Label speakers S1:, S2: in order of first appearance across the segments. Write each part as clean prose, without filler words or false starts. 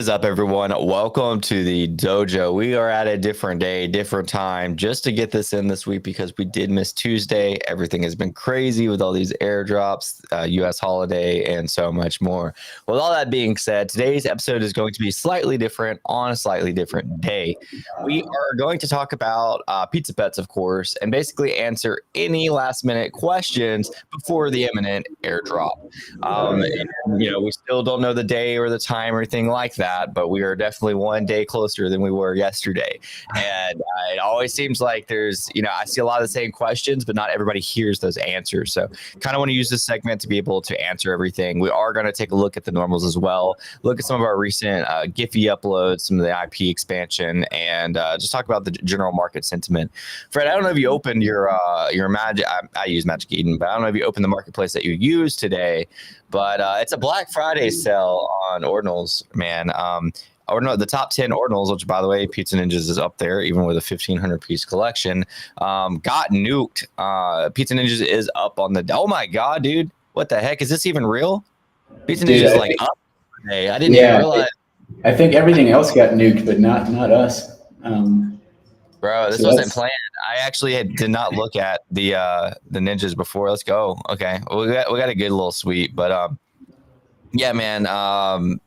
S1: What is up, everyone? Welcome to the dojo. We are at a different day, different time, just to get this in this week because we did miss Tuesday. Everything has been crazy with all these airdrops, US holiday, and so much more. With all that being said, today's episode is going to be slightly different on a slightly different day. We are going to talk about pizza bets, of course, and basically answer any last minute questions before the imminent airdrop. We still don't know the day or the time or anything like that, but we are definitely one day closer than we were yesterday. And it always seems like I see a lot of the same questions, but not everybody hears those answers. So kind of want to use this segment to be able to answer everything. We are going to take a look at the normals as well, look at some of our recent Giphy uploads, some of the IP expansion, and just talk about the general market sentiment. Fred, I don't know if you opened your Magic. I use Magic Eden, but I don't know if you opened the marketplace that you used today. But it's a Black Friday sale on Ordinals, man. The top 10 Ordinals, which, by the way, Pizza Ninjas is up there, even with a 1,500 piece collection, got nuked. Pizza Ninjas is up on the. Oh my god, dude! What the heck is this even real? Pizza Ninjas is like up today. I didn't even realize.
S2: I think everything else got nuked, but not us.
S1: Bro, this wasn't planned. I actually did not look at the ninjas before. Let's go. Okay, well, we got a good little sweep, but yeah, man.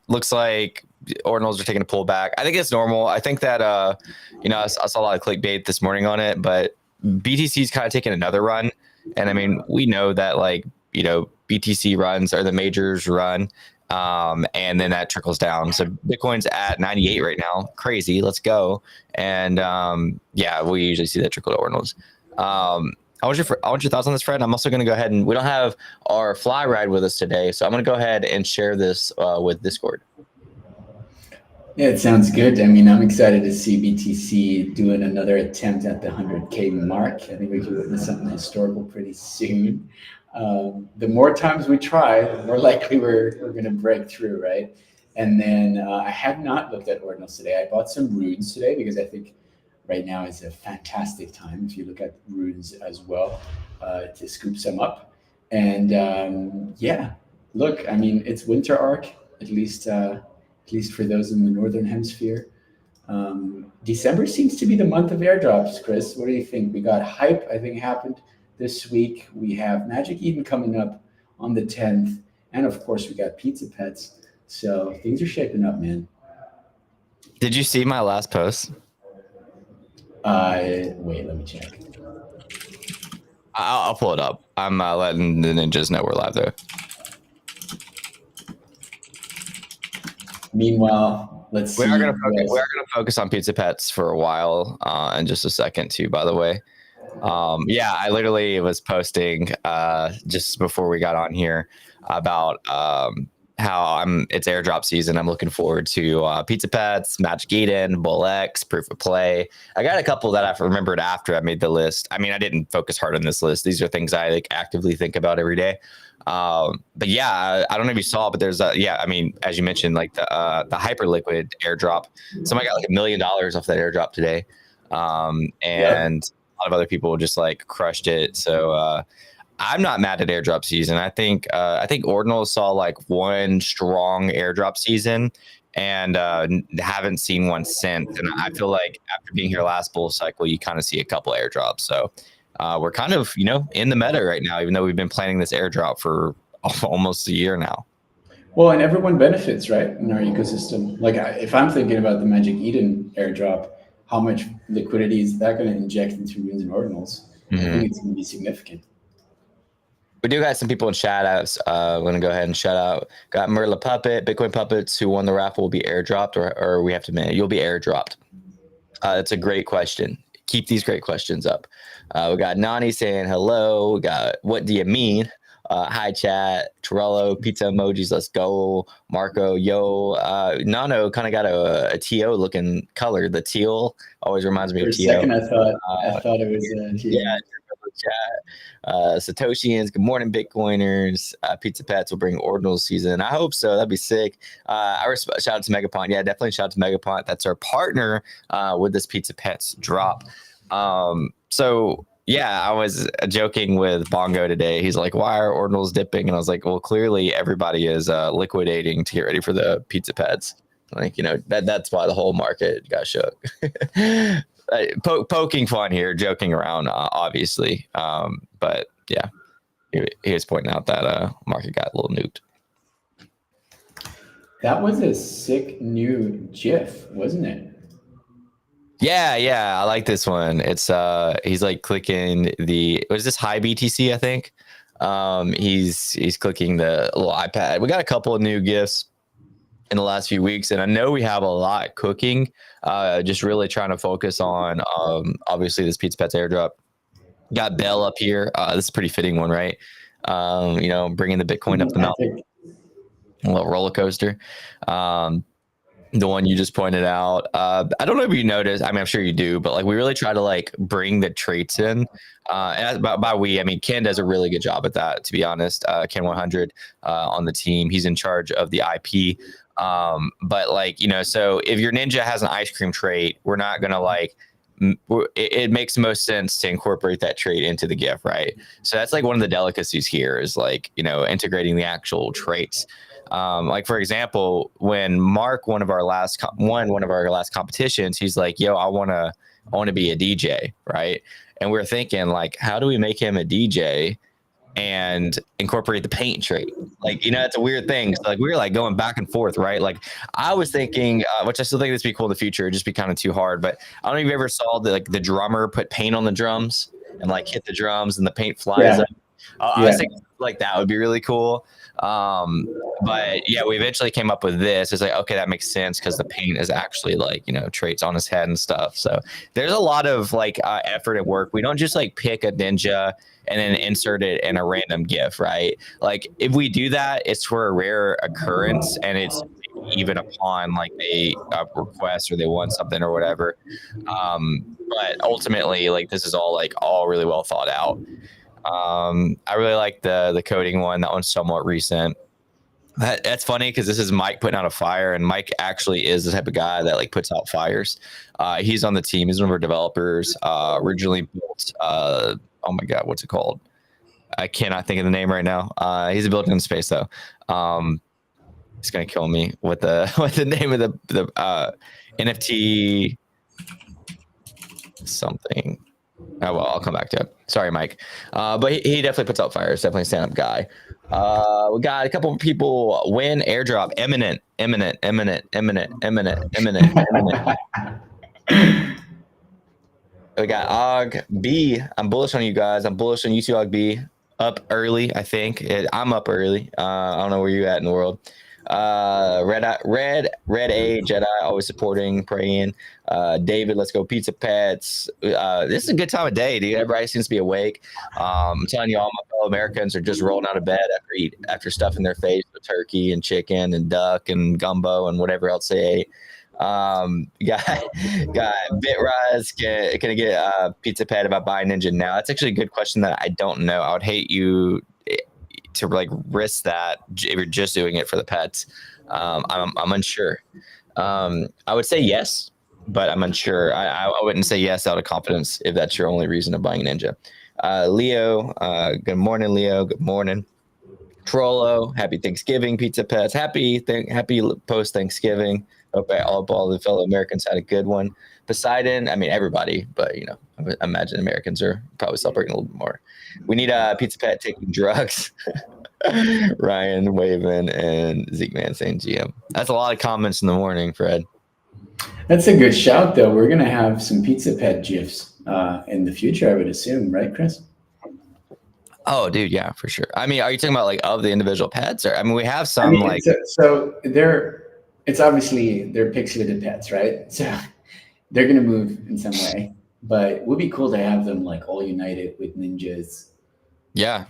S1: Looks like Ordinals are taking a pullback. I think it's normal. I think that I saw a lot of clickbait this morning on it, but BTC's kind of taking another run, and I mean we know that BTC runs are the majors run. And then that trickles down. So Bitcoin's at 98 right now. Crazy. Let's go. And we usually see that trickle to Ordinals. I want your thoughts on this, Fred. I'm also going to go ahead and we don't have our fly ride with us today, so I'm going to go ahead and share this with Discord.
S2: Yeah, it sounds good. I mean, I'm excited to see BTC doing another attempt at the 100K mark. I think we can witness something historical pretty soon. The more times we try, the more likely we're going to break through, right? And then I have not looked at Ordinals today. I bought some runes today because I think right now is a fantastic time if you look at runes as well to scoop some up. And look, I mean, it's winter arc, at least for those in the Northern Hemisphere. December seems to be the month of airdrops, Chris. What do you think? We got hype, I think, happened this week. We have Magic Eden coming up on the 10th. And of course, we got Pizza Pets. So things are shaping up, man.
S1: Did you see my last post?
S2: Wait, let me check.
S1: I'll pull it up. I'm letting the ninjas know we're live there.
S2: Meanwhile, let's see.
S1: We are gonna focus on Pizza Pets for a while in just a second too, by the way. I literally was posting just before we got on here about how it's airdrop season. I'm looking forward to Pizza Pets, Magic Eden, Bull X, Proof of Play. I got a couple that I've remembered after I made the list. I mean, I didn't focus hard on this list. These are things I actively think about every day. But yeah, I don't know if you saw, but there's as you mentioned, like the Hyperliquid airdrop. Somebody got like $1 million off that airdrop today. And a lot of other people just crushed it. So I'm not mad at airdrop season. I think Ordinals saw one strong airdrop season and haven't seen one since. And I feel like after being here last bull cycle, you kind of see a couple airdrops. So we're kind of, in the meta right now, even though we've been planning this airdrop for almost a year now.
S2: Well, and everyone benefits, right, in our ecosystem. Like if I'm thinking about the Magic Eden airdrop, how much liquidity is that going to inject into runes and Ordinals? I think it's going to be significant.
S1: We do got some people in shout outs. I'm going to go ahead and shout out. Got Merla Puppet, Bitcoin Puppets, who won the raffle will be airdropped, or we have to admit you'll be airdropped. That's a great question. Keep these great questions up. We got Nani saying hello. We got what do you mean? Hi chat, Torello, pizza emojis, let's go. Marco, yo. Nano kind of got a TO looking color. The teal always reminds me of TO.
S2: For a second, I thought it was TO. Yeah.
S1: Chat. Satoshians, good morning, Bitcoiners. Pizza Pets will bring Ordinal season. I hope so. That'd be sick. Shout out to Megapont. Yeah, definitely shout out to Megapont. That's our partner with this Pizza Pets drop. So yeah, I was joking with Bongo today. He's like, why are Ordinals dipping? And I was like, well, clearly everybody is liquidating to get ready for the Pizza Pets. Like, that's why the whole market got shook. Poking fun here, joking around, obviously. But yeah, he was pointing out that market got a little nuked.
S2: That was a sick new GIF, wasn't it?
S1: Yeah, I like this one. It's he's like clicking was this high BTC, I think. He's clicking the little iPad. We got a couple of new GIFs in the last few weeks, and I know we have a lot cooking. Just really trying to focus on obviously this Pizza Pets airdrop. Got Bell up here. This is a pretty fitting one, right? Bringing the Bitcoin up the mountain, a little roller coaster. The one you just pointed out. I don't know if you noticed. I mean, I'm sure you do, but like we really try to like bring the traits in. And by we, I mean Ken does a really good job at that. To be honest, Ken 100 on the team, he's in charge of the IP. But like so if your ninja has an ice cream trait, we're not gonna like. It makes most sense to incorporate that trait into the GIF, right? So that's like one of the delicacies here is like integrating the actual traits. Like for example, when Mark one of our last competitions, he's like, "Yo, I want to be a DJ," right? And we're thinking like, how do we make him a DJ and incorporate the paint trait? Like, it's a weird thing. So like we were like going back and forth, right? Like I was thinking, which I still think this would be cool in the future, it'd just be kind of too hard. But I don't know if you ever saw the drummer put paint on the drums and like hit the drums and the paint flies up. I was thinking like that would be really cool. But yeah, we eventually came up with this. It's like, okay, that makes sense because the paint is actually like, traits on his head and stuff. So there's a lot of like effort at work. We don't just like pick a ninja and then insert it in a random GIF, right? Like if we do that, it's for a rare occurrence and it's even upon like they request or they want something or whatever. But ultimately, like this is all really well thought out. I really like the coding one. That one's somewhat recent. That's funny because this is Mike putting out a fire, and Mike actually is the type of guy that like puts out fires. He's on the team. He's one of our developers. Originally built. Oh my God, what's it called? I cannot think of the name right now. He's a builder in space though. He's gonna kill me with the name of the NFT something. Oh, well, I'll come back to it. Sorry, Mike. But he definitely puts out fires. Definitely a stand-up guy. We got a couple of people win airdrop. Imminent. We got Og B. I'm bullish on you guys. I'm bullish on you too, Og B. Up early, I think. I'm up early. I don't know where you at in the world. Red A Jedi always supporting, praying. David, let's go Pizza Pets. This is a good time of day, dude. Everybody seems to be awake. I'm telling you, all my fellow Americans are just rolling out of bed after stuffing their face with turkey and chicken and duck and gumbo and whatever else they ate. Got Bitrise. Can I get Pizza Pet if I buy Ninja now? That's actually a good question that I don't know. I would hate you to like risk that if you're just doing it for the pets. I'm unsure. I would say yes, but I'm unsure. I wouldn't say yes out of confidence if that's your only reason of buying Ninja. Leo, good morning, Leo. Good morning. Trollo, happy Thanksgiving, Pizza Pets. Happy post Thanksgiving. Hope all the fellow Americans had a good one. Poseidon, I mean everybody, but I imagine Americans are probably celebrating a little bit more. We need a Pizza Pet taking drugs. Ryan Waven and Zeke Man saying GM. That's a lot of comments in the morning, Fred.
S2: That's a good shout, though. We're gonna have some Pizza Pet GIFs in the future, I would assume, right, Chris?
S1: Oh, dude, yeah, for sure. I mean, are you talking about like of the individual pets, or I mean, we have some
S2: so it's obviously they're pixelated pets, right? So they're gonna move in some way, but it would be cool to have them like all united with ninjas.
S1: Yeah.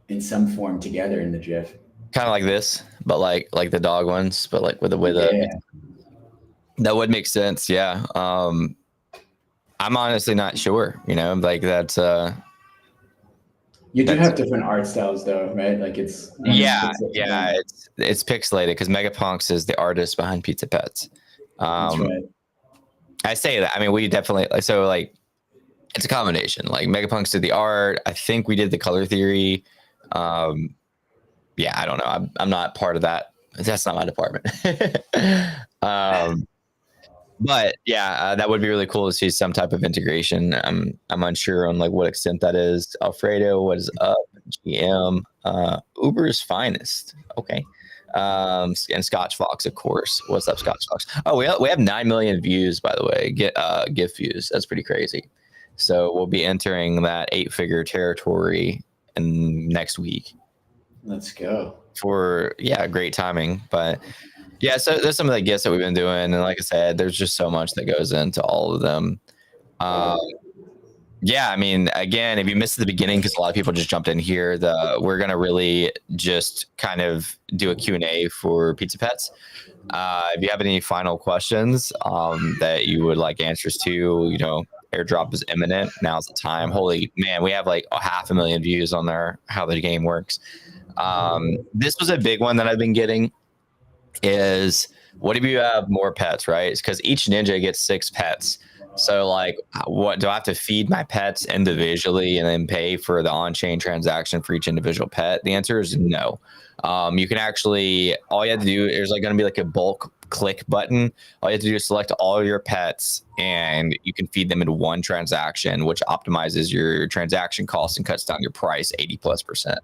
S2: In some form together in the GIF.
S1: Kind of like this, but like the dog ones, but like with a that would make sense. Yeah. I'm honestly not sure, like that's
S2: you do have different art styles though, right? Like it's
S1: pixelated because Megapunks is the artist behind Pizza Pets.
S2: That's right.
S1: I say that. I mean, we definitely it's a combination. Like Megapunks did the art. I think we did the color theory. I don't know. I'm not part of that That's not my department. But yeah, that would be really cool to see some type of integration. I'm unsure on like what extent that is. Alfredo, what is up? GM, Uber's finest. Okay. And Scotch Fox, of course. What's up, Scotch Fox? Oh, we have 9 million views, by the way. GIF views. That's pretty crazy. So we'll be entering that 8-figure territory in next week.
S2: Let's go.
S1: Great timing. But yeah, so there's some of the gifts that we've been doing, and like I said, there's just so much that goes into all of them. Yeah, I mean, again, if you missed the beginning, because a lot of people just jumped in here, we're gonna really just kind of do a Q&A for Pizza Pets. If you have any final questions that you would like answers to, airdrop is imminent. Now's the time. Holy man, we have like 500,000 views on there. How the game works. This was a big one that I've been getting. Is what if you have more pets, right? It's because each ninja gets 6 pets. So like, what do I have to feed my pets individually and then pay for the on-chain transaction for each individual pet? The answer is no. You can actually, all you have to do is like going to be like a bulk click button. All you have to do is select all your pets and you can feed them in one transaction, which optimizes your transaction costs and cuts down your price 80+%.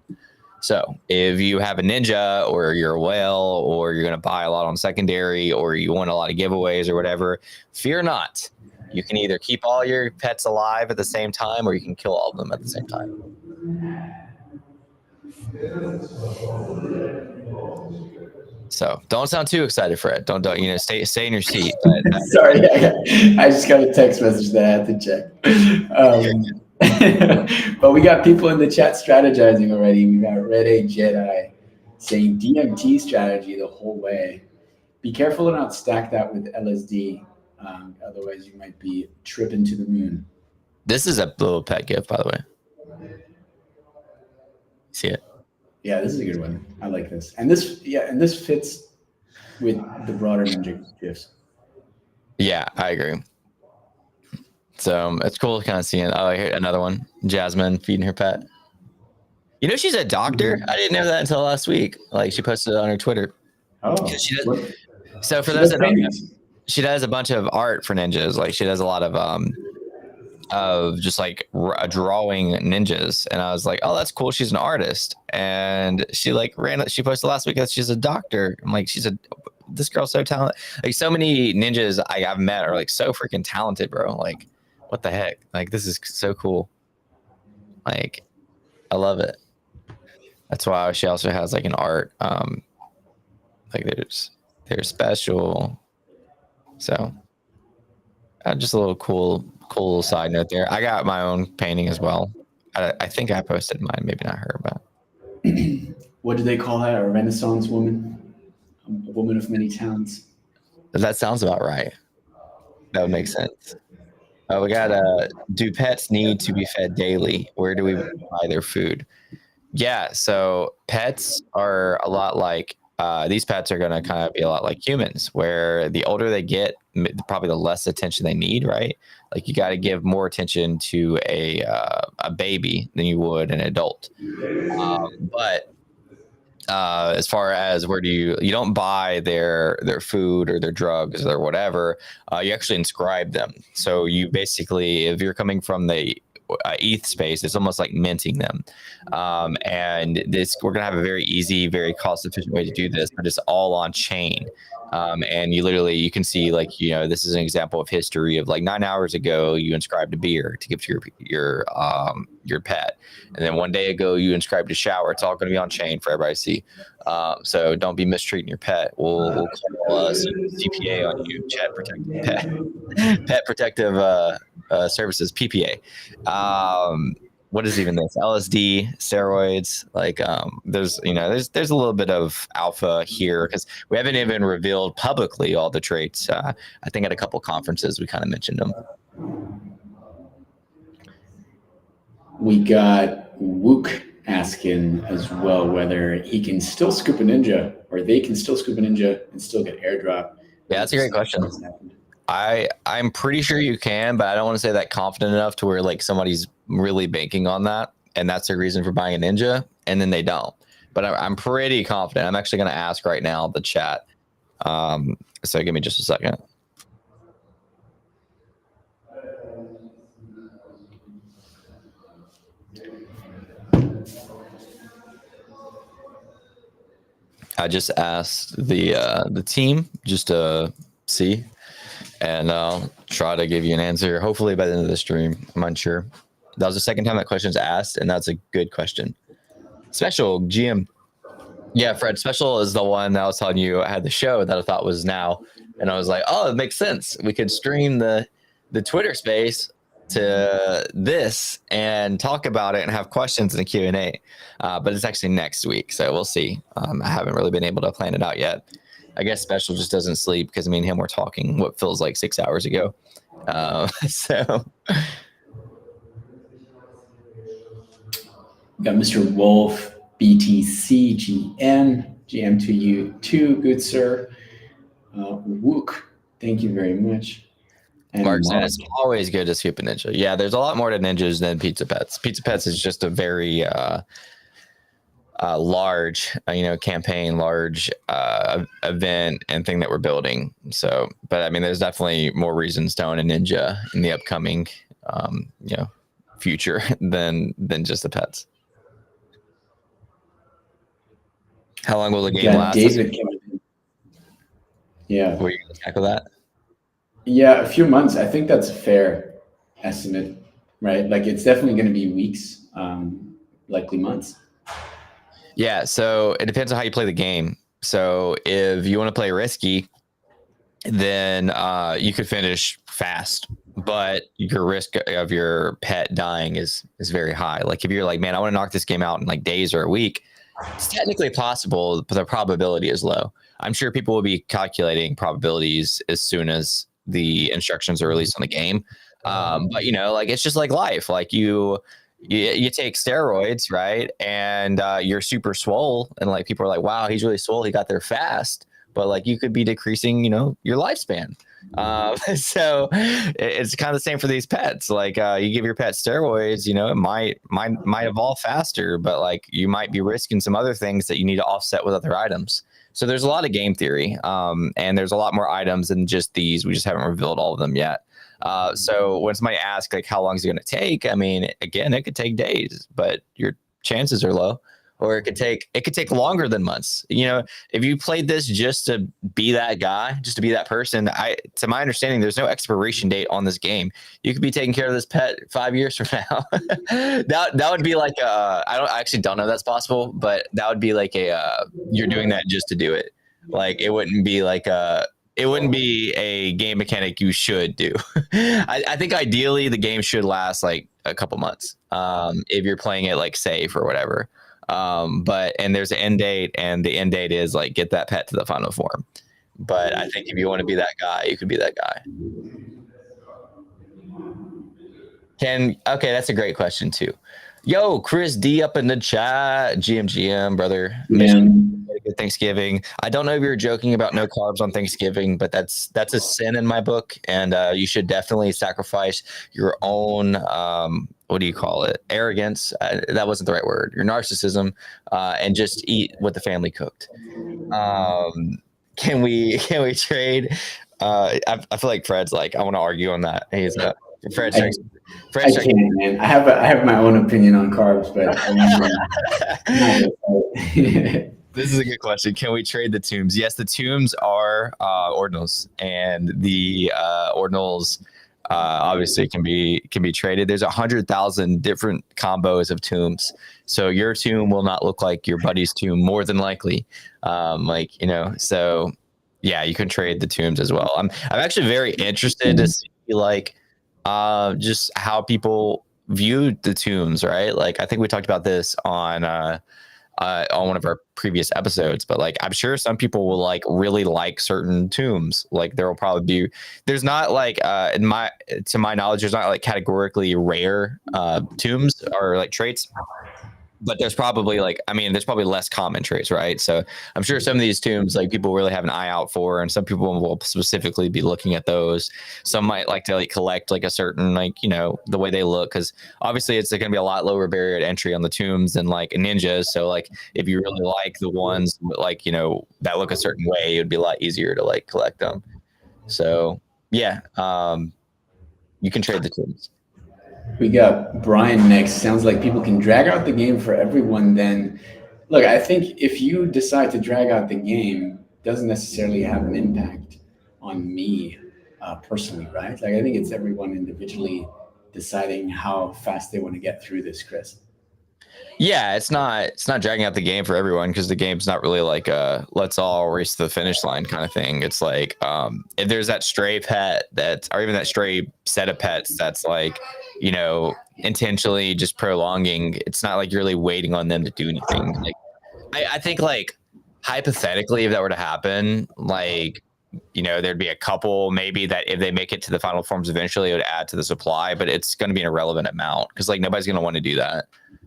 S1: So if you have a ninja or you're a whale or you're going to buy a lot on secondary or you want a lot of giveaways or whatever, fear not. You can either keep all your pets alive at the same time or you can kill all of them at the same time. So don't sound too excited, Fred. Don't stay in your seat. But,
S2: sorry, I just got a text message that I had to check. But we got people in the chat strategizing already. We got Red A Jedi saying DMT strategy the whole way. Be careful to not stack that with LSD. Otherwise, you might be tripping to the moon.
S1: This is a little pet gift, by the way. See it?
S2: Yeah, this is a good one. I like this. And this fits with the broader ninja gifts.
S1: Yeah, I agree. So it's cool to kind of see it. Oh, here another one. Jasmine feeding her pet. She's a doctor. I didn't know that until last week. Like she posted it on her Twitter.
S2: Oh,
S1: so for those that don't know, she does a bunch of art for ninjas. Like she does a lot of just like drawing ninjas. And I was like, oh, that's cool. She's an artist. And she she posted last week that she's a doctor. I'm like, this girl's so talented. Like so many ninjas I've met are like so freaking talented, bro. Like, what the heck? Like, this is so cool. Like, I love it. That's why she also has like an art. Like they're special. So just a little cool side note there. I got my own painting as well. I think I posted mine, maybe not her, but
S2: what do they call that? A Renaissance woman? A woman of many talents?
S1: That sounds about right. That would make sense. We got do pets need to be fed daily? Where do we buy their food? Yeah, so pets are a lot like these pets are going to kind of be a lot like humans, where the older they get, probably the less attention they need, right? Like you got to give more attention to a baby than you would an adult. But as far as where do you don't buy their food or their drugs or whatever, you actually inscribe them. So you basically, if you're coming from the ETH space, it's almost like minting them. And we're gonna have a very easy, very cost efficient way to do this, but it's all on chain. And you can see like, this is an example of history of like 9 hours ago, you inscribed a beer to give to your pet. And then 1 day ago, you inscribed a shower. It's all going to be on chain for everybody to see. So don't be mistreating your pet. We'll call CPA on you, Pet Protective Services, PPA. What is even this? LSD, steroids, like there's a little bit of alpha here because we haven't even revealed publicly all the traits. I think at a couple conferences we kind of mentioned them.
S2: We got Wook asking as well whether he can still scoop a ninja or they can still scoop a ninja and still get airdrop.
S1: Yeah, that's a great question. I'm pretty sure you can, but I don't want to say that confident enough to where like somebody's really banking on that, and that's their reason for buying a ninja, and then they don't. but I'm pretty confident. I'm actually going to ask right now the chat. So give me just a second. I just asked the team just to see, and I'll try to give you an answer. Hopefully by the end of the stream. I'm unsure. That was the second time that question's asked, and that's a good question. Special GM. Yeah, Fred. Special is the one that I was telling you I had the show that I thought was now, and I was like, oh, it makes sense. We could stream the Twitter space to this and talk about it and have questions in the Q&A. But it's actually next week, so we'll see. I haven't really been able to plan it out yet. I guess Special just doesn't sleep because me and him were talking what feels like 6 hours ago. So
S2: we got Mr. Wolf, BTC, GM to you too, good sir. Wook, thank you very much.
S1: And Mark said it's always good to sweep a ninja. Yeah, there's a lot more to ninjas than Pizza Pets. Pizza Pets is just a very large, campaign, large event and thing that we're building. So, but I mean, there's definitely more reasons to own a ninja in the upcoming, future than just the pets. How long will the game last?
S2: David, yeah.
S1: Were you going to tackle that?
S2: Yeah, a few months. I think that's a fair estimate, right? Like it's definitely going to be weeks, likely months.
S1: Yeah, so it depends on how you play the game. So if you want to play risky, then you could finish fast, but your risk of your pet dying is very high. Like if you're like, man, I want to knock this game out in like days or a week, it's technically possible, but the probability is low. I'm sure people will be calculating probabilities as soon as the instructions are released on the game. But like it's just like life. Like you take steroids, right? And you're super swole, and like people are like, wow, he's really swole. He got there fast. But like you could be decreasing, your lifespan. So it's kind of the same for these pets. Like you give your pet steroids, it might evolve faster, but like you might be risking some other things that you need to offset with other items. So there's a lot of game theory, and there's a lot more items than just these. We just haven't revealed all of them yet. So when somebody asks like, how long is it going to take? I mean, again, it could take days, but your chances are low. Or it could take longer than months. If you played this just to be that guy, just to be that person, to my understanding, there's no expiration date on this game. You could be taking care of this pet 5 years from now. that would be like I actually don't know if that's possible, but that would be like you're doing that just to do it. Like it wouldn't be like it wouldn't be a game mechanic you should do. I think ideally the game should last like a couple months if you're playing it like safe or whatever. But there's an end date, and the end date is like get that pet to the final form. But I think if you want to be that guy, you could be that guy. Okay, that's a great question too. Yo, Chris D up in the chat. GM, brother. Good Thanksgiving. I don't know if you're joking about no carbs on Thanksgiving, but that's a sin in my book, and you should definitely sacrifice your own what do you call it? Arrogance. That wasn't the right word. Your narcissism, and just eat what the family cooked. Can we trade? I feel like Fred's like, I want to argue on that. He's Fred's
S2: I can't, man. I have my own opinion on carbs, but
S1: this is a good question. Can we trade the tombs? Yes, the tombs are ordinals, and the ordinals obviously can be traded. There's 100,000 different combos of tombs, so your tomb will not look like your buddy's tomb, more than likely. So yeah, you can trade the tombs as well. I'm actually very interested to see like just how people view the tombs, right? Like I think we talked about this on one of our previous episodes, but like I'm sure some people will like really like certain tombs. Like there will probably be, there's not like to my knowledge, there's not like categorically rare tombs or like traits. but there's probably there's probably less common traits, right? So I'm sure some of these tombs like people really have an eye out for, and some people will specifically be looking at those. Some might like to like collect like a certain the way they look, because obviously it's going to be a lot lower barrier to entry on the tombs than like ninjas. So like if you really like the ones that look a certain way, it would be a lot easier to like collect them. So yeah, you can trade the tombs.
S2: We got Brian next. Sounds like people can drag out the game for everyone then. Look, I think if you decide to drag out the game, it doesn't necessarily have an impact on me personally, right? Like I think it's everyone individually deciding how fast they want to get through this, Chris.
S1: Yeah, it's not dragging out the game for everyone, because the game's not really like a let's all race to the finish line kind of thing. It's like if there's that stray pet or even that stray set of pets that's like intentionally just prolonging, it's not like you're really waiting on them to do anything. Like I think like hypothetically, if that were to happen, like there'd be a couple maybe that if they make it to the final forms eventually, it would add to the supply, but it's going to be an irrelevant amount because like nobody's going to want to do that.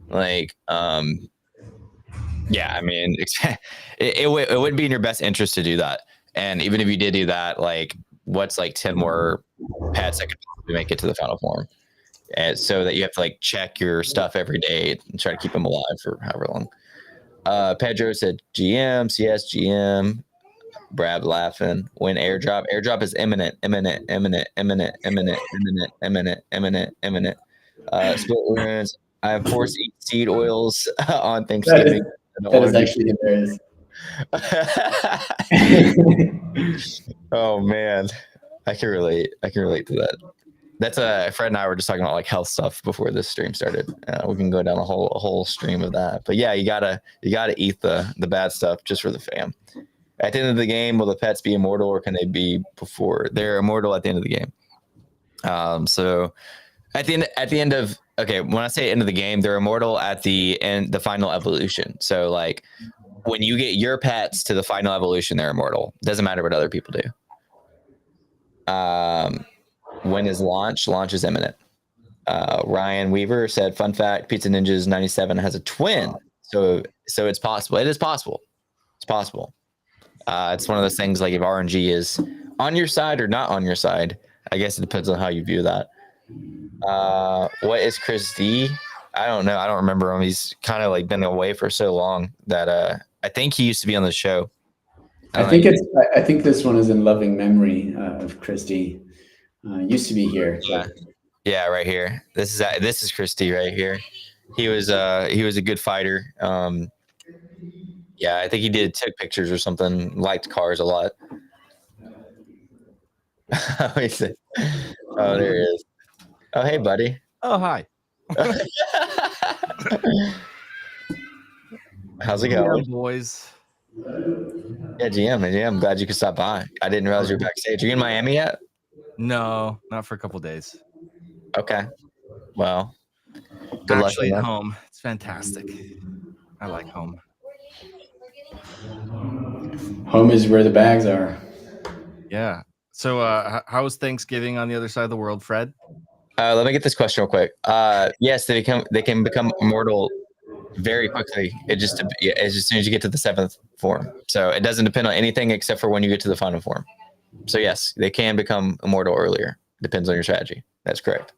S1: Like yeah, I mean it would be in your best interest to do that. And even if you did do that, like what's like 10 more pets that could make it to the final form, and so that you have to like check your stuff every day and try to keep them alive for however long. Pedro said GM, CS GM. Brad laughing. When airdrop is imminent. Split runes. I have 4 seed oils on Thanksgiving.
S2: That is actually hilarious.
S1: Oh man, I can relate to that. That's Fred and I were just talking about like health stuff before this stream started. We can go down a whole stream of that. But yeah, you gotta eat the bad stuff just for the fam. At the end of the game, will the pets be immortal, or can they be before? They're immortal at the end of the game. So at the end of when I say end of the game, they're immortal at the end, the final evolution. So like when you get your pets to the final evolution, they're immortal. Doesn't matter what other people do. When is launch? Launch is imminent. Ryan Weaver said, fun fact, Pizza Ninjas 97 has a twin. So it's possible. It is possible. It's possible. It's one of those things like if RNG is on your side or not on your side, I guess it depends on how you view that. What is Chris D? I don't know. I don't remember him. He's kind of like been away for so long that I think he used to be on the show.
S2: I think this one is in loving memory of Chris D. Used to be here.
S1: Yeah, right here. This is Chris D right here. He was a good fighter. Yeah, I think he took pictures or something. Liked cars a lot. Oh, there he is. Oh, hey, buddy.
S3: Oh, hi.
S1: How's it going,
S3: boys?
S1: Yeah, GM. I'm glad you could stop by. I didn't realize you were backstage. Are you in Miami yet?
S3: No, not for a couple days.
S1: Okay. Well, good luck.
S3: Actually, at home. It's fantastic. I like home.
S2: Home is where the bags are.
S3: Yeah. So, how was Thanksgiving on the other side of the world, Fred?
S1: Let me get this question real quick. Yes, they can become immortal very quickly. It's just as soon as you get to the 7th form. So it doesn't depend on anything except for when you get to the final form. So yes, they can become immortal earlier. Depends on your strategy. That's correct.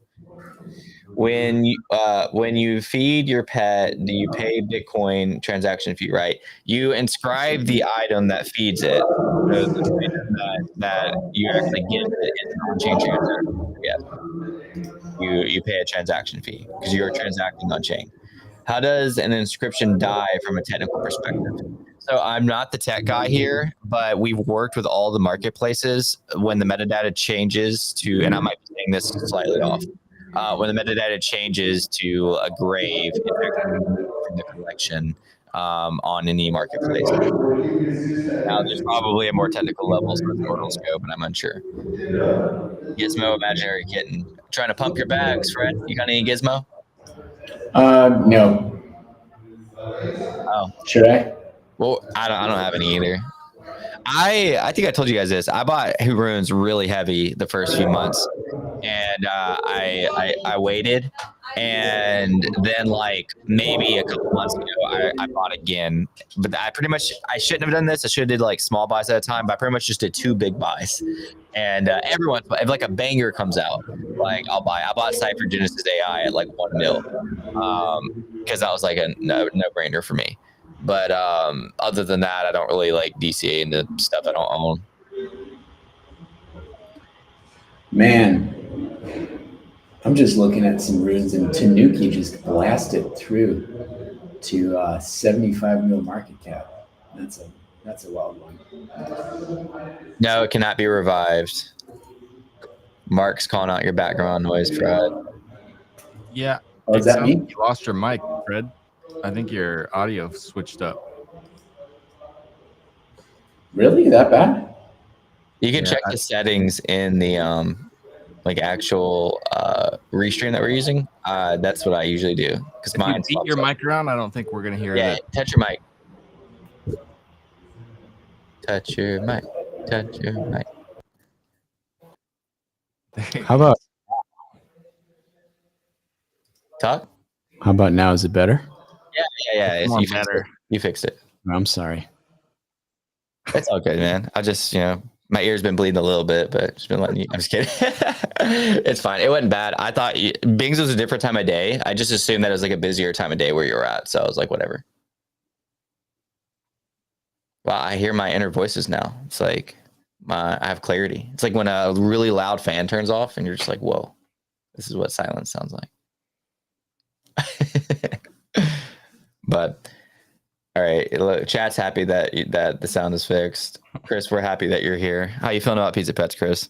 S1: When you feed your pet, do you pay Bitcoin transaction fee? Right. You inscribe the item that feeds it. So the item that you actually get is on-chain transaction. Yeah. You pay a transaction fee because you're transacting on chain. How does an inscription die from a technical perspective? So I'm not the tech guy here, but we've worked with all the marketplaces when the metadata changes to, and I might be saying this slightly off, when the metadata changes to a grave, it's actually removed from the collection on any marketplace. Now, there's probably a more technical level for Mortal Scope, and I'm unsure. Gizmo, imaginary kitten. Trying to pump your bags, Fred. You got any Gizmo?
S2: No.
S1: Oh,
S2: should I?
S1: Well, I don't have any either. I think I told you guys this. I bought Runes really heavy the first few months, and I waited, And then like maybe a couple months ago, I bought again. But I shouldn't have done this. I should have did like small buys at a time, but I pretty much just did 2 big buys. And if like a banger comes out, like I bought Cypher Genesis AI at like 1 mil. Because that was like a no-brainer for me. But other than that, I don't really like DCA into stuff I don't own.
S2: Man, I'm just looking at some runes, and Tanuki just blasted through to 75 mil market cap. That's a wild one.
S1: No, it cannot be revived. Mark's calling out your background noise, Fred.
S3: Yeah.
S2: Oh, is that me?
S3: You lost your mic, Fred. I think your audio switched up.
S2: Really? That bad?
S1: You can check the settings in the like actual restream that we're using. That's what I usually do. Because mine
S3: beat your mic around, I don't think we're gonna hear that.
S1: Touch your mic. Touch your mic. Touch your mic.
S2: How about
S1: talk?
S2: How about now? Is it better?
S1: Yeah.
S3: It's better.
S1: You fixed it.
S2: I'm sorry.
S1: It's all good, man. I just, my ear's been bleeding a little bit, but just been letting you. I'm just kidding. It's fine. It wasn't bad. I thought Bings was a different time of day. I just assumed that it was like a busier time of day where you were at. So I was like, whatever. Wow, I hear my inner voices now. It's like I have clarity. It's like when a really loud fan turns off and you're just like, whoa, this is what silence sounds like. But all right, look, chat's happy that the sound is fixed. Chris, we're happy that you're here. How you feeling about Pizza Pets, Chris?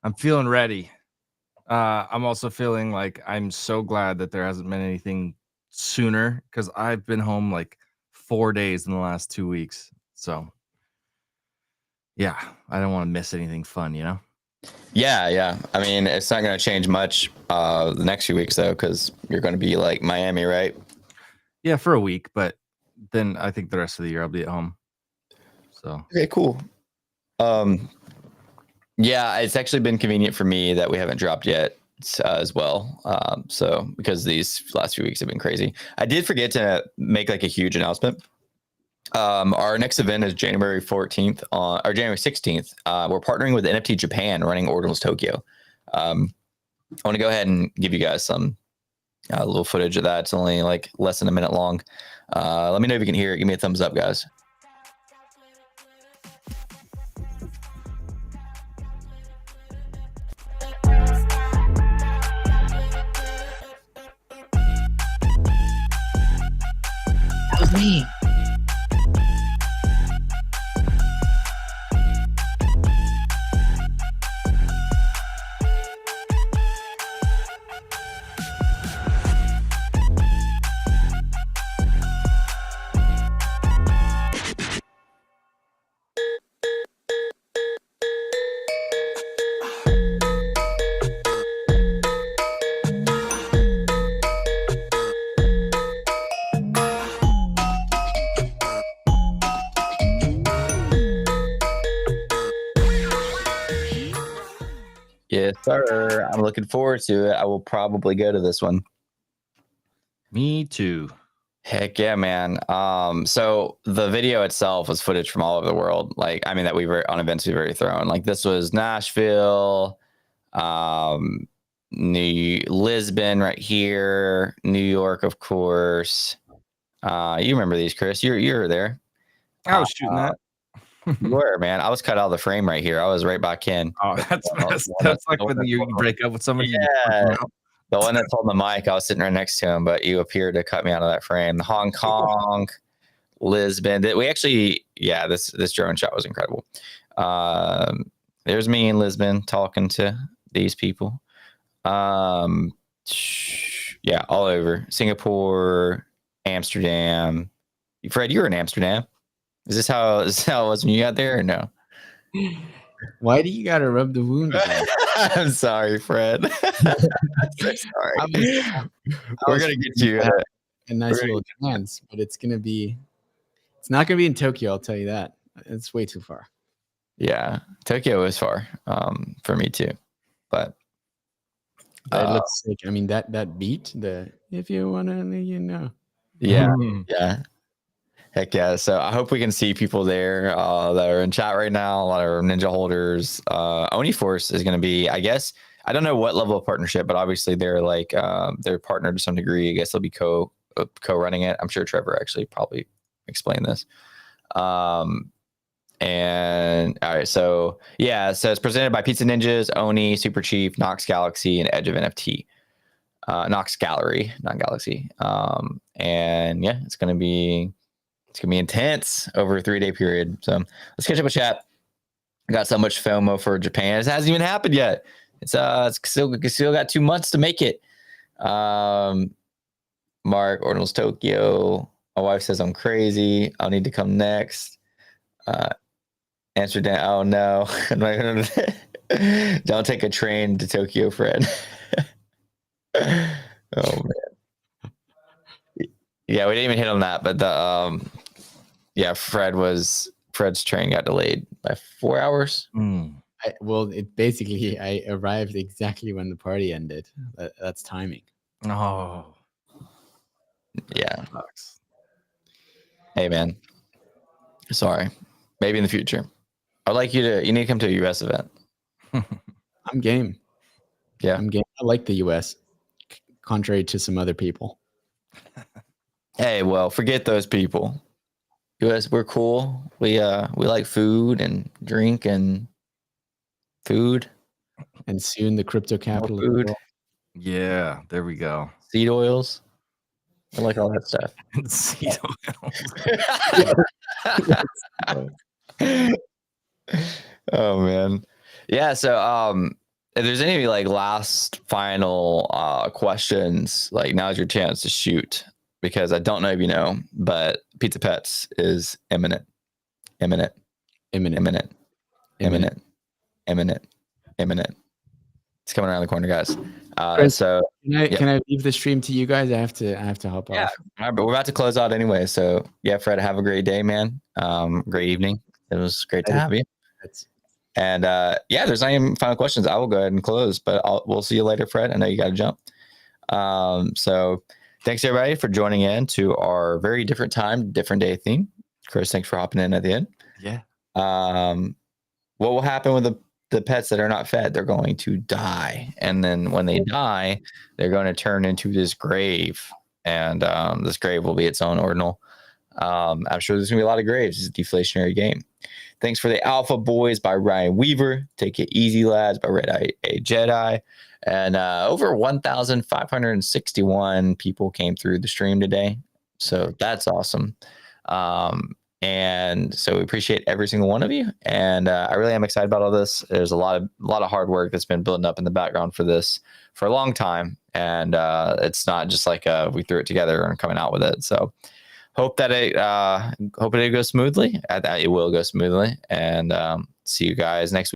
S3: I'm feeling ready. I'm also feeling like I'm so glad that there hasn't been anything sooner, because I've been home like 4 days in the last 2 weeks. So yeah, I don't want to miss anything fun,
S1: Yeah. I mean, it's not going to change much the next few weeks though, because you're going to be like Miami, right?
S3: Yeah, for a week, but then I think the rest of the year I'll be at home. So
S1: okay, cool. Yeah, it's actually been convenient for me that we haven't dropped yet as well. So because these last few weeks have been crazy, I did forget to make like a huge announcement. Our next event is January 14th or January 16th. We're partnering with NFT Japan, running Ordinals Tokyo. I want to go ahead and give you guys some little footage of that. It's only like less than a minute long. Let me know if you can hear it. Give me a thumbs up, guys. That was me. Yes, sir. I'm looking forward to it. I will probably go to this one.
S3: me too.
S1: Heck yeah, man. So the video itself was footage from all over the world. Like, I mean, that we were on events we've already thrown. Like, this was Nashville, Lisbon right here, New York, of course. You remember these, Chris? You were there.
S3: I was shooting that.
S1: You were, man. I was cut out of the frame right here. I was right back in.
S3: Oh, that's like when you break up with somebody.
S1: Yeah. The one that's holding the mic, I was sitting right next to him, but you appeared to cut me out of that frame. Hong Kong, Lisbon. We actually, this drone shot was incredible. There's me in Lisbon talking to these people. All over. Singapore, Amsterdam. Fred, you were in Amsterdam. Is this how it was when you got there or no?
S2: Why do you gotta rub the wound?
S1: I'm sorry, Fred. I'm so sorry. We're gonna get you
S2: a nice little chance, but it's not gonna be in Tokyo, I'll tell you that. It's way too far.
S1: Yeah, Tokyo is far for me too, but
S4: That looks sick. I mean, that beat, the if you wanna,
S1: Yeah, yeah. Heck yeah. So I hope we can see people there that are in chat right now. A lot of Ninja holders. Oni Force is going to be, I guess, I don't know what level of partnership, but obviously they're like, they're partnered to some degree. I guess they'll be co-running it. I'm sure Trevor actually probably explained this. And all right, so yeah, so it's presented by Pizza Ninjas, Oni, Super Chief, Nox Galaxy, and Edge of NFT. Nox Gallery, not Galaxy. And yeah, it's gonna be intense over a 3-day period. So let's catch up with chat. I got so much FOMO for Japan. It hasn't even happened yet. It's still got 2 months to make it. Mark Ordinals Tokyo. My wife says I'm crazy. I'll need to come next. Amsterdam. Oh no. Don't take a train to Tokyo, Fred. Oh man. Yeah, we didn't even hit on that, but the Fred's train got delayed by 4 hours.
S4: I arrived exactly when the party ended. That's timing.
S3: Oh,
S1: Yeah.
S3: sucks.
S1: Hey man. Sorry. Maybe in the future. I'd like you need to come to a US event.
S4: I'm game.
S1: Yeah.
S4: I'm game. I like the US, contrary to some other people.
S1: Hey, well, forget those people. US, we're cool. We like food and drink and food.
S4: And soon the crypto capital of the
S1: food.
S4: world.
S3: Yeah, there we go.
S1: Seed oils. I like all that stuff.
S3: Seed oil.
S1: Oh man. Yeah, so if there's any like last final questions, like now's your chance to shoot, because I don't know if you know, but Pizza Pets is imminent. It's coming around the corner, guys. So
S4: can I leave the stream to you guys? I have to hop off.
S1: All right, but we're about to close out anyway. So yeah, Fred, have a great day, man. Great evening. It was great to have you. And yeah, there's not even final questions. I will go ahead and close, but we'll see you later, Fred. I know you got to jump. So thanks everybody for joining in to our very different time, different day theme. Chris, thanks for hopping in at the end.
S3: Yeah.
S1: What will happen with the pets that are not fed? They're going to die. And then when they die, they're going to turn into this grave. And this grave will be its own ordinal. I'm sure there's going to be a lot of graves. It's a deflationary game. Thanks for the Alpha Boys by Ryan Weaver. Take It Easy Lads by Red Eye A Jedi. And over 1,561 people came through the stream today. So that's awesome. And so we appreciate every single one of you. And I really am excited about all this. There's a lot of hard work that's been building up in the background for this for a long time. And it's not just like we threw it together and coming out with it. So hope that it goes smoothly. It will go smoothly. And see you guys next week.